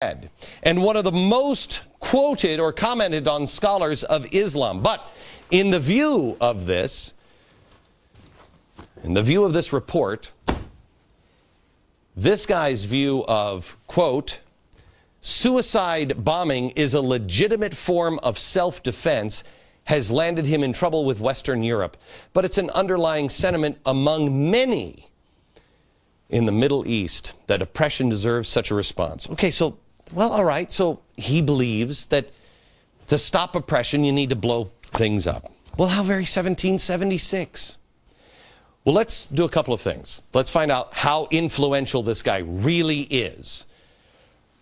and one of the most quoted or commented on scholars of Islam. But in the view of this report, this guy's view of, quote, suicide bombing is a legitimate form of self-defense has landed him in trouble with Western Europe. But it's an underlying sentiment among many in the Middle East that oppression deserves such a response. Okay, so, well, all right, so he believes that to stop oppression, you need to blow things up. Well, how very 1776? Well, let's do a couple of things. Let's find out how influential this guy really is,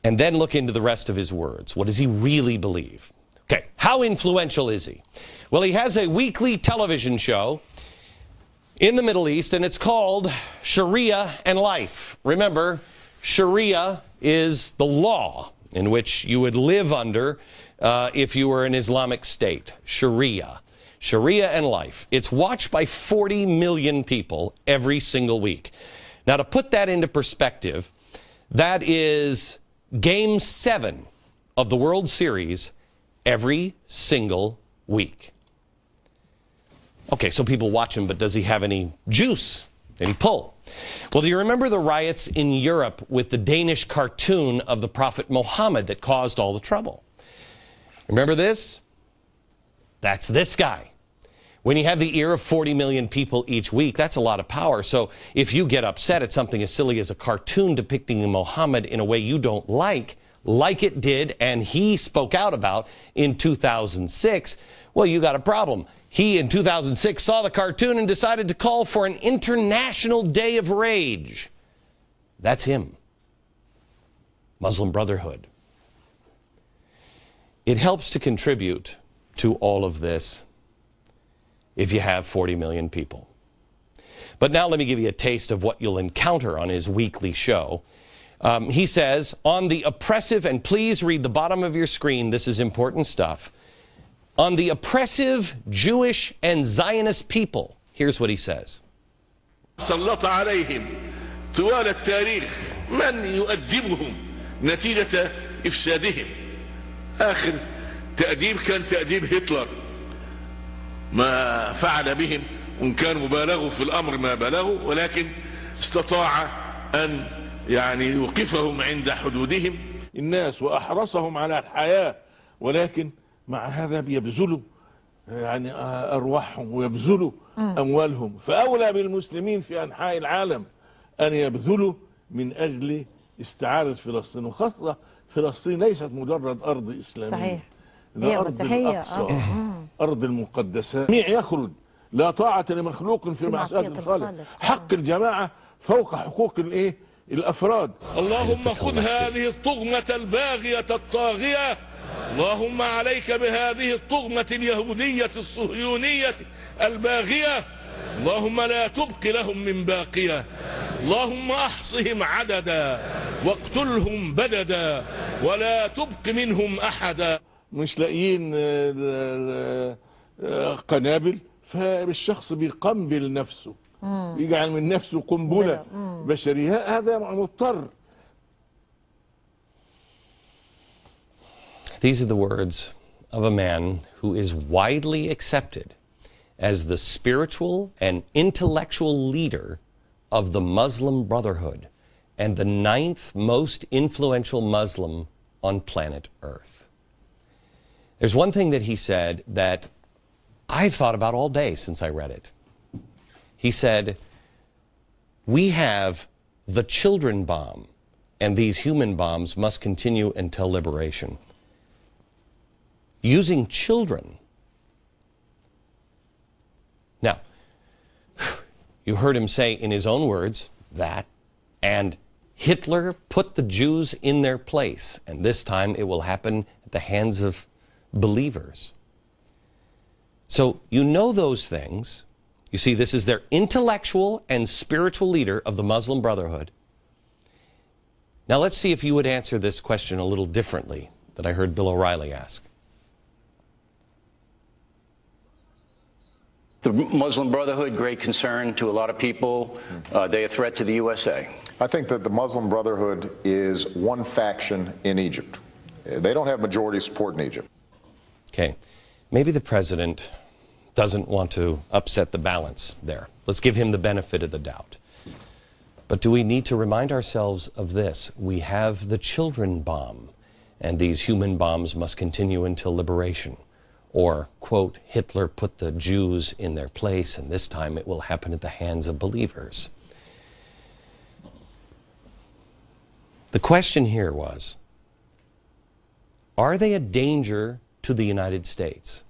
and then look into the rest of his words. What does he really believe? Okay, how influential is he? Well, he has a weekly television show in the Middle East, and it's called Sharia and Life. Remember, Sharia is the law in which you would live under if you were an Islamic state. Sharia. Sharia and Life. It's watched by 40 million people every single week. Now, to put that into perspective, that is Game 7 of the World Series every single week. Okay, so people watch him, but does he have any juice, any pull? Well, do you remember the riots in Europe with the Danish cartoon of the Prophet Muhammad that caused all the trouble? Remember this? That's this guy. When you have the ear of 40 million people each week, that's a lot of power. So if you get upset at something as silly as a cartoon depicting Muhammad in a way you don't like it did, and he spoke out about in 2006, well, you got a problem. He, in 2006, saw the cartoon and decided to call for an international day of rage. That's him. Muslim Brotherhood. It helps to contribute to all of this if you have 40 million people. But now let me give you a taste of what you'll encounter on his weekly show. He says, on the oppressive, and please read the bottom of your screen, this is important stuff. On the oppressive Jewish and Zionist people, here's what he says. سلط عليهم طوال التاريخ من يؤدبهم نتيجة إفسادهم. آخر تأديب كان تأديب هتلر. ما فعل بهم وإن كان مبالغوا في الأمر ما بلغوا ولكن استطاع أن يوقفهم عند حدودهم الناس وأحرصهم على الحياة ولكن مع هذا بيبذلوا أرواحهم ويبذلوا أموالهم فأولى بالمسلمين في أنحاء العالم أن يبذلوا من أجل استعادة فلسطين وخاصة فلسطين ليست مجرد أرض إسلامية. صحيح. ده أرض الأقصى أرض المقدسات. جميع يخرج لا طاعة لمخلوق في معصية الخالق. حق الجماعة فوق حقوق الأفراد. اللهم خذ هذه الطغمة الباغية الطاغية. اللهم عليك بهذه الطغمة اليهودية الصهيونية الباغية. اللهم لا تبق لهم من باقية. اللهم احصهم عددا واقتلهم بددا ولا تبق منهم أحدا. مش لاقيين قنابل فالشخص بيقنبل نفسه يجعل من نفسه قنبلة بشرية. هذا مضطر. These are the words of a man who is widely accepted as the spiritual and intellectual leader of the Muslim Brotherhood and the 9th most influential Muslim on planet Earth. There's one thing that he said that I've thought about all day since I read it. He said, we have the children bomb, and these human bombs must continue until liberation. Using children. Now, you heard him say in his own words that, and Hitler put the Jews in their place, and this time it will happen at the hands of believers. So you know those things. You see, this is their intellectual and spiritual leader of the Muslim Brotherhood. Now let's see if you would answer this question a little differently that I heard Bill O'Reilly ask. The Muslim Brotherhood, great concern to a lot of people. They a threat to the USA? I think that the Muslim Brotherhood is one faction in Egypt. They don't have majority support in Egypt. Okay, maybe the president doesn't want to upset the balance there. Let's give him the benefit of the doubt. But do we need to remind ourselves of this? We have the children bomb, and these human bombs must continue until liberation. Or, quote, Hitler put the Jews in their place, and this time it will happen at the hands of believers. The question here was, are they a danger to the United States?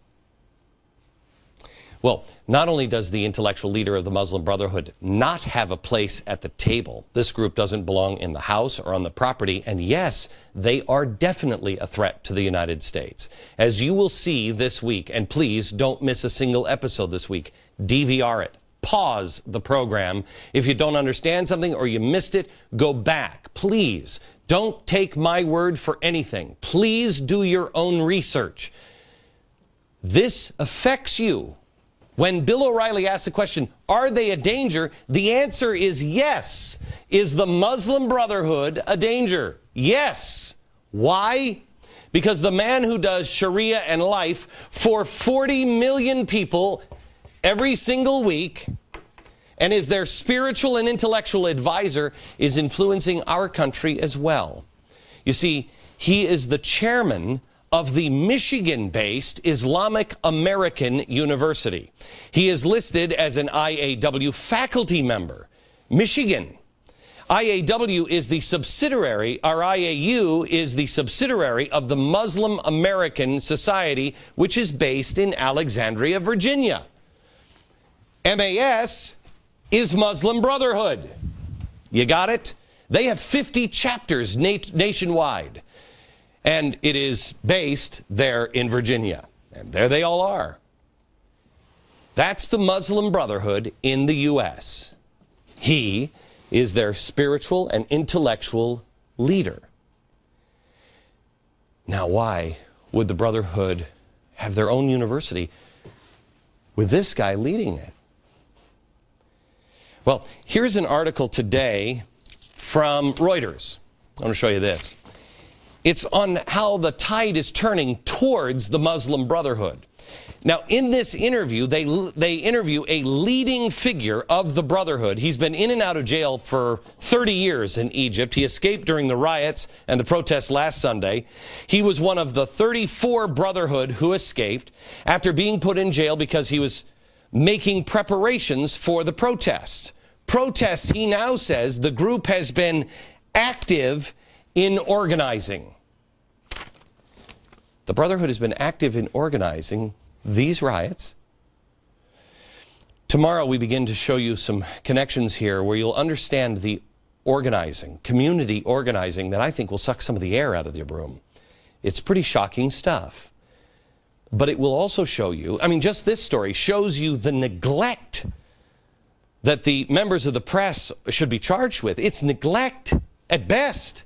Well, not only does the intellectual leader of the Muslim Brotherhood not have a place at the table, this group doesn't belong in the house or on the property, and yes, they are definitely a threat to the United States. As you will see this week, and please don't miss a single episode this week, DVR it. Pause the program. If you don't understand something or you missed it, go back. Please, don't take my word for anything. Please do your own research. This affects you. When Bill O'Reilly asks the question, are they a danger? The answer is yes. Is the Muslim Brotherhood a danger? Yes. Why? Because the man who does Sharia and life for 40 million people every single week and is their spiritual and intellectual advisor is influencing our country as well. You see, he is the chairman of the Michigan-based Islamic American University. He is listed as an IAW faculty member. Michigan. IAW is the subsidiary, or IAU is the subsidiary of the Muslim American Society, which is based in Alexandria, Virginia. MAS is Muslim Brotherhood. You got it? They have 50 chapters nationwide. And it is based there in Virginia. And there they all are. That's the Muslim Brotherhood in the U.S. He is their spiritual and intellectual leader. Now, why would the Brotherhood have their own university with this guy leading it? Well, here's an article today from Reuters. I want to show you this. It's on how the tide is turning towards the Muslim Brotherhood. Now, in this interview, they interview a leading figure of the Brotherhood. He's been in and out of jail for 30 years in Egypt. He escaped during the riots and the protests last Sunday. He was one of the 34 Brotherhood who escaped after being put in jail because he was making preparations for the protests. Protests, he now says, the group has been active in organizing. The Brotherhood has been active in organizing these riots. Tomorrow we begin to show you some connections here where you'll understand the organizing, community organizing that I think will suck some of the air out of your room. It's pretty shocking stuff. But it will also show you, I mean, just this story shows you the neglect that the members of the press should be charged with. It's neglect at best.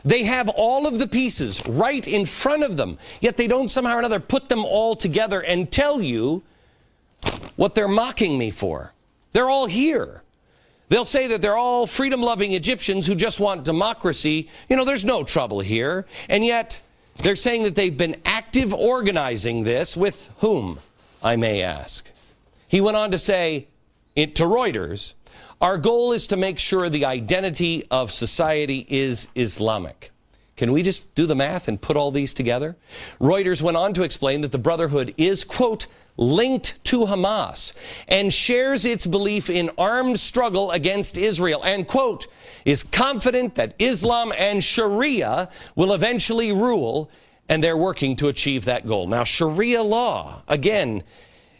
They have all of the pieces right in front of them, yet they don't somehow or another put them all together and tell you what they're mocking me for. They're all here. They'll say that they're all freedom-loving Egyptians who just want democracy. You know, there's no trouble here. And yet they're saying that they've been active organizing this with whom, I may ask. He went on to say to Reuters, our goal is to make sure the identity of society is Islamic. Can we just do the math and put all these together? Reuters went on to explain that the Brotherhood is, quote, linked to Hamas and shares its belief in armed struggle against Israel and, quote, is confident that Islam and Sharia will eventually rule, and they're working to achieve that goal. Now, Sharia law, again,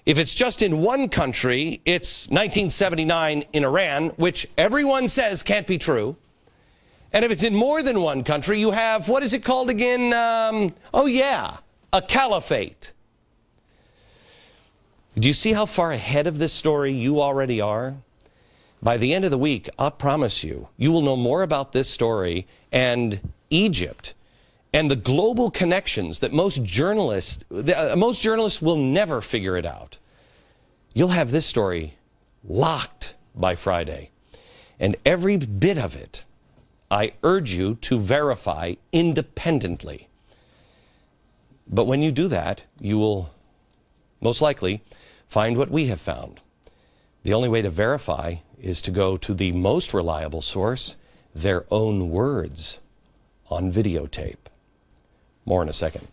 if it's just in one country, it's 1979 in Iran, which everyone says can't be true. And if it's in more than one country, you have, what is it called again? A caliphate. Do you see how far ahead of this story you already are? By the end of the week, I promise you, you will know more about this story and Egypt and the global connections that most journalists will never figure it out. you'll have this story locked by Friday. And every bit of it, I urge you to verify independently. But when you do that, you will most likely find what we have found. The only way to verify is to go to the most reliable source, their own words on videotape. More in a second.